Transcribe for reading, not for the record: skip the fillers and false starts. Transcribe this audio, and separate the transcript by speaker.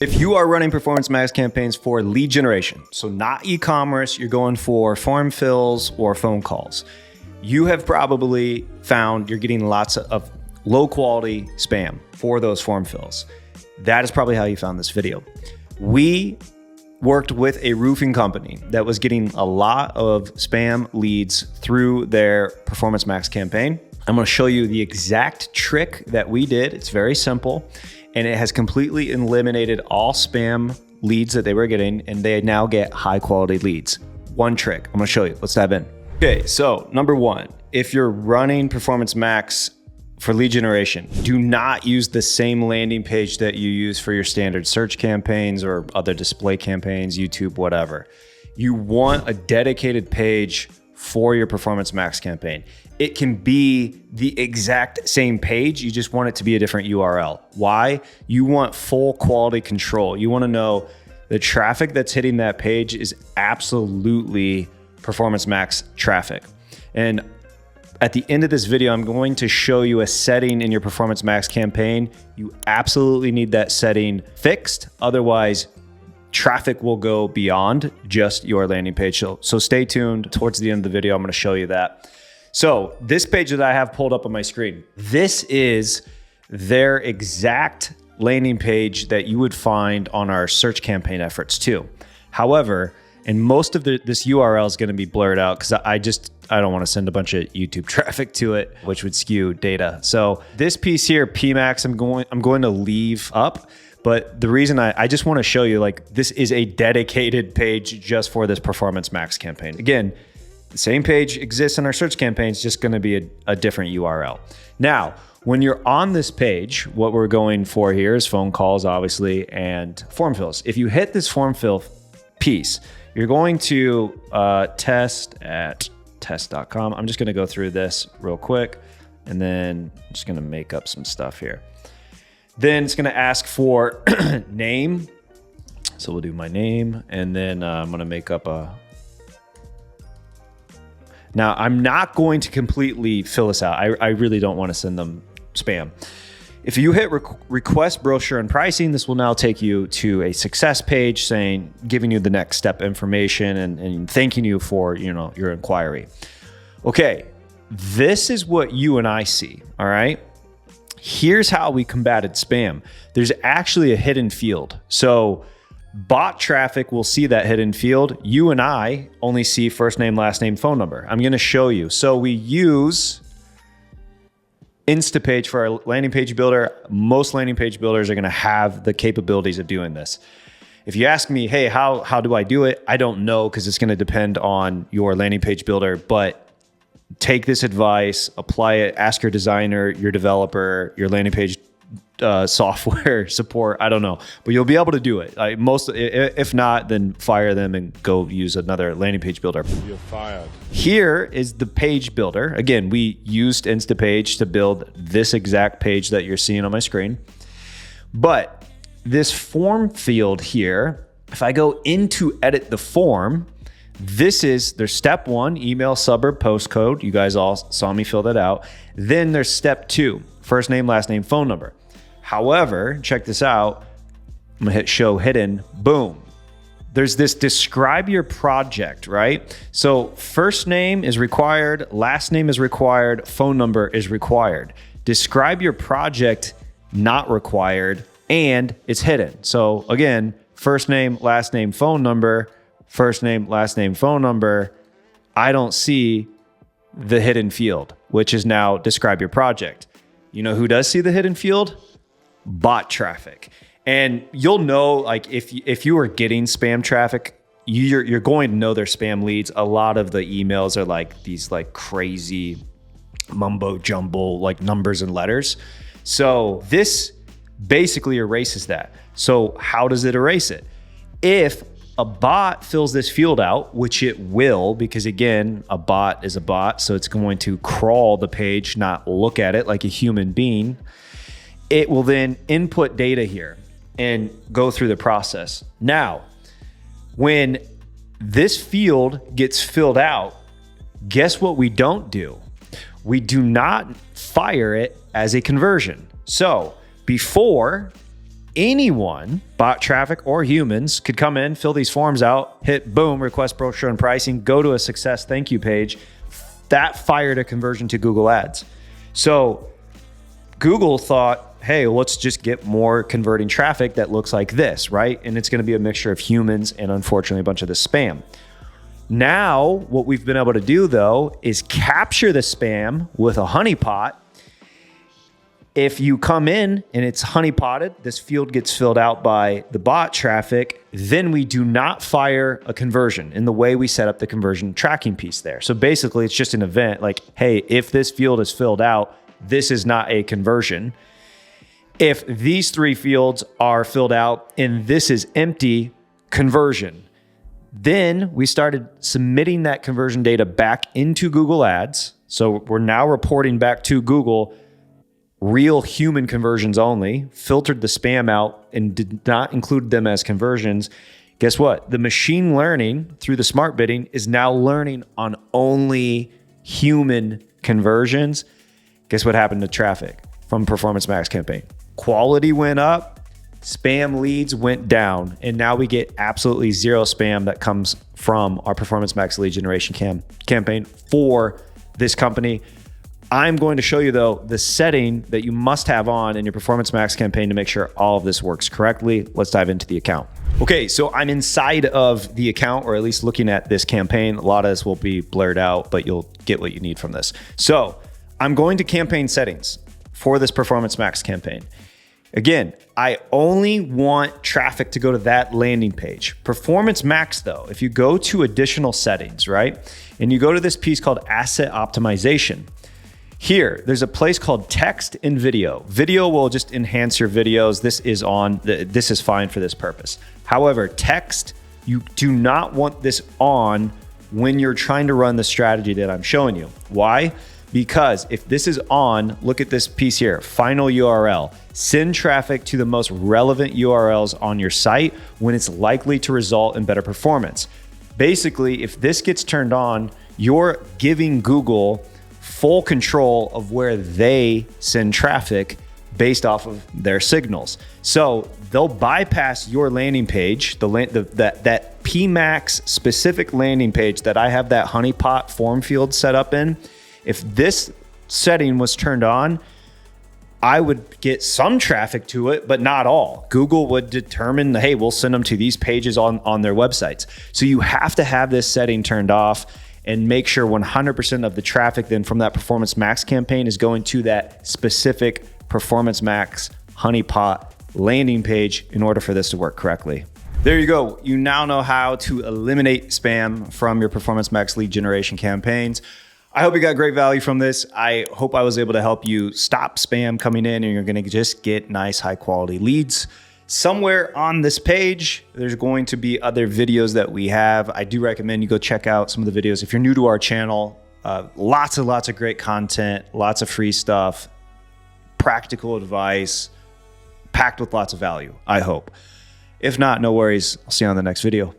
Speaker 1: If you are running Performance Max campaigns for lead generation, so not e-commerce, you're going for form fills or phone calls, you have probably found you're getting lots of low quality spam for those form fills. That is probably how you found this video. We worked with a roofing company that was getting a lot of spam leads through their Performance Max campaign. I'm going to show you the exact trick that we did. It's very simple, and it has completely eliminated all spam leads that they were getting, and they now get high quality leads. One trick I'm going to show you. Let's dive in. Okay, so number one, if you're running Performance Max for lead generation, do not use the same landing page that you use for your standard search campaigns or other display campaigns, YouTube, whatever. You want a dedicated page for your Performance Max campaign. It can be the exact same page, you just want it to be a different URL. Why? You want full quality control. You want to know the traffic that's hitting that page is absolutely Performance Max traffic. And at the end of this video, I'm going to show you a setting in your Performance Max campaign. You absolutely need that setting fixed. Otherwise, traffic will go beyond just your landing page. So stay tuned. Towards the end of the video, I'm going to show you that. So this page that I have pulled up on my screen, this is their exact landing page that you would find on our search campaign efforts too. However, and most of this URL is going to be blurred out because I don't want to send a bunch of YouTube traffic to it, which would skew data. So this piece here, PMax, I'm going to leave up. But the reason I just want to show you, like, this is a dedicated page just for this Performance Max campaign. Again, the same page exists in our search campaigns, just going to be a different URL. Now, when you're on this page, what we're going for here is phone calls, obviously, and form fills. If you hit this form fill piece, you're going to test@test.com. I'm just going to go through this real quick, and then I'm just going to make up some stuff here. Then it's going to ask for name. So we'll do my name, and then I'm going to make up a... Now, I'm not going to completely fill this out. I really don't want to send them spam. If you hit request brochure and pricing, this will now take you to a success page saying, giving you the next step information and thanking you for, your inquiry. Okay, this is what you and I see, all right? Here's how we combated spam. There's actually a hidden field. So bot traffic will see that hidden field. You and I only see first name, last name, phone number. I'm going to show you. So we use Instapage for our landing page builder. Most landing page builders are going to have the capabilities of doing this. If you ask me, hey, how do I do it? I don't know, because it's going to depend on your landing page builder, but take this advice, apply it, ask your designer, your developer, your landing page software support. I don't know, but you'll be able to do it. If not, then fire them and go use another landing page builder.
Speaker 2: You're fired.
Speaker 1: Here is the page builder. Again, we used Instapage to build this exact page that you're seeing on my screen. But this form field here, if I go into edit the form, there's step one, email, suburb, postcode. You guys all saw me fill that out. Then there's step two, first name, last name, phone number. However, check this out. I'm gonna hit show hidden, boom. There's this describe your project, right? So first name is required, last name is required, phone number is required. Describe your project, not required, and it's hidden. So again, first name, last name, phone number, first name, last name, phone number. I don't see the hidden field, which is now describe your project. You know who does see the hidden field? Bot traffic. And you'll know, like, if you are getting spam traffic, you're going to know they're spam leads. A lot of the emails are like these like crazy mumbo jumbo like numbers and letters. So this basically erases that. So how does it erase it? If a bot fills this field out, which it will, because again, a bot is a bot, so it's going to crawl the page, not look at it like a human being. It will then input data here and go through the process. Now, when this field gets filled out, guess what we don't do? We do not fire it as a conversion. So before, anyone, bot traffic or humans, could come in, fill these forms out, hit boom, request brochure and pricing, go to a success thank you page. That fired a conversion to Google Ads. So Google thought, hey, let's just get more converting traffic that looks like this, right? And it's going to be a mixture of humans and unfortunately a bunch of the spam. Now, what we've been able to do though is capture the spam with a honeypot. If you come in and it's honeypotted, this field gets filled out by the bot traffic, then we do not fire a conversion in the way we set up the conversion tracking piece there. So basically it's just an event like, hey, if this field is filled out, this is not a conversion. If these 3 fields are filled out and this is empty, conversion. Then we started submitting that conversion data back into Google Ads. So we're now reporting back to Google real human conversions only, filtered the spam out and did not include them as conversions. Guess what? The machine learning through the smart bidding is now learning on only human conversions. Guess what happened to traffic from Performance Max campaign? Quality went up, spam leads went down, and now we get absolutely zero spam that comes from our Performance Max lead generation campaign for this company. I'm going to show you though the setting that you must have on in your Performance Max campaign to make sure all of this works correctly. Let's dive into the account. Okay, so I'm inside of the account, or at least looking at this campaign. A lot of this will be blurred out, but you'll get what you need from this. So I'm going to campaign settings for this Performance Max campaign. Again, I only want traffic to go to that landing page. Performance Max though, if you go to additional settings, right? And you go to this piece called asset optimization. Here, there's a place called text and video. Video will just enhance your videos. This is fine for this purpose. However, text, you do not want this on when you're trying to run the strategy that I'm showing you. Why? Because if this is on, look at this piece here, final URL. Send traffic to the most relevant URLs on your site when it's likely to result in better performance. Basically, if this gets turned on, you're giving Google full control of where they send traffic based off of their signals. So they'll bypass your landing page, that PMax specific landing page that I have that honeypot form field set up in. If this setting was turned on, I would get some traffic to it, but not all. Google would determine, hey, we'll send them to these pages on their websites. So you have to have this setting turned off and make sure 100% of the traffic then from that Performance Max campaign is going to that specific Performance Max honeypot landing page in order for this to work correctly. There you go. You now know how to eliminate spam from your Performance Max lead generation campaigns. I hope you got great value from this. I hope I was able to help you stop spam coming in and you're going to just get nice high quality leads. Somewhere on this page, there's going to be other videos that we have. I do recommend you go check out some of the videos. If you're new to our channel, lots of great content, lots of free stuff, practical advice, packed with lots of value, I hope. If not, no worries. I'll see you on the next video.